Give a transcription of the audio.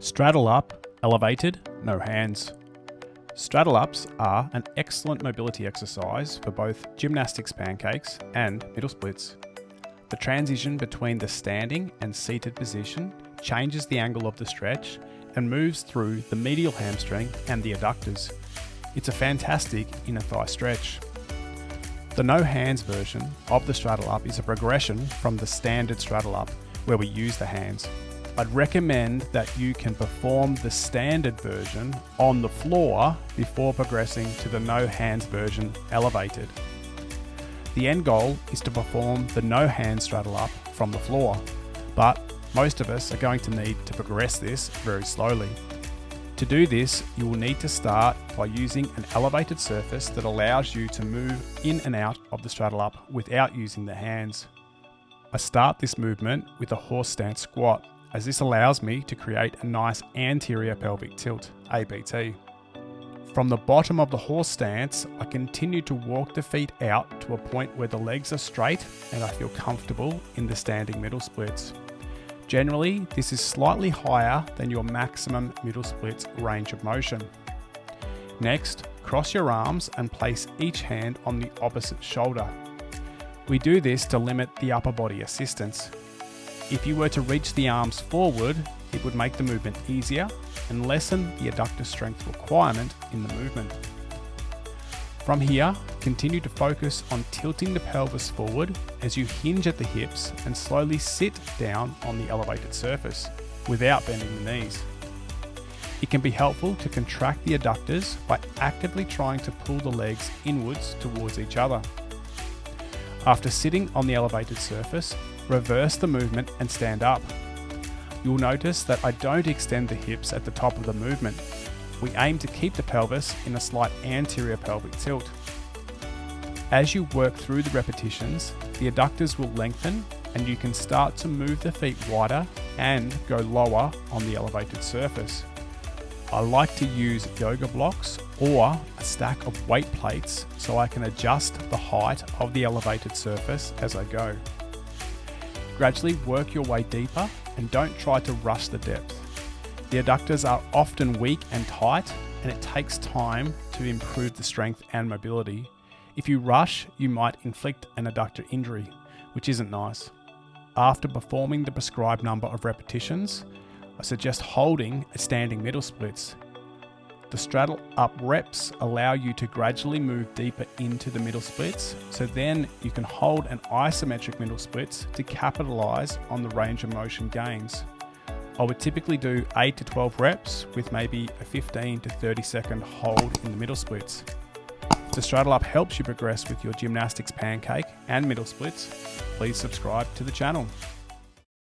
Straddle up, elevated, no hands. Straddle-ups are an excellent mobility exercise for both gymnastics pancakes and middle splits. The transition between the standing and seated position changes the angle of the stretch and moves through the medial hamstring and the adductors. It's a fantastic inner thigh stretch. The no hands version of the straddle up is a progression from the standard straddle up where we use the hands. I'd recommend that you can perform the standard version on the floor before progressing to the no hands version elevated. The end goal is to perform the no hands straddle up from the floor, but most of us are going to need to progress this very slowly. To do this, you will need to start by using an elevated surface that allows you to move in and out of the straddle up without using the hands. I start this movement with a horse stance squat, as this allows me to create a nice anterior pelvic tilt, APT. From the bottom of the horse stance, I continue to walk the feet out to a point where the legs are straight and I feel comfortable in the standing middle splits. Generally, this is slightly higher than your maximum middle splits range of motion. Next, cross your arms and place each hand on the opposite shoulder. We do this to limit the upper body assistance. If you were to reach the arms forward, it would make the movement easier and lessen the adductor strength requirement in the movement. From here, continue to focus on tilting the pelvis forward as you hinge at the hips and slowly sit down on the elevated surface without bending the knees. It can be helpful to contract the adductors by actively trying to pull the legs inwards towards each other. After sitting on the elevated surface, reverse the movement and stand up. You'll notice that I don't extend the hips at the top of the movement. We aim to keep the pelvis in a slight anterior pelvic tilt. As you work through the repetitions, the adductors will lengthen and you can start to move the feet wider and go lower on the elevated surface. I like to use yoga blocks or a stack of weight plates so I can adjust the height of the elevated surface as I go. Gradually work your way deeper and don't try to rush the depth. The adductors are often weak and tight, and it takes time to improve the strength and mobility. If you rush, you might inflict an adductor injury, which isn't nice. After performing the prescribed number of repetitions, I suggest holding a standing middle splits. The straddle up reps allow you to gradually move deeper into the middle splits, so then you can hold an isometric middle splits to capitalize on the range of motion gains. I would typically do 8 to 12 reps with maybe a 15 to 30 second hold in the middle splits. If the straddle up helps you progress with your gymnastics pancake and middle splits, please subscribe to the channel.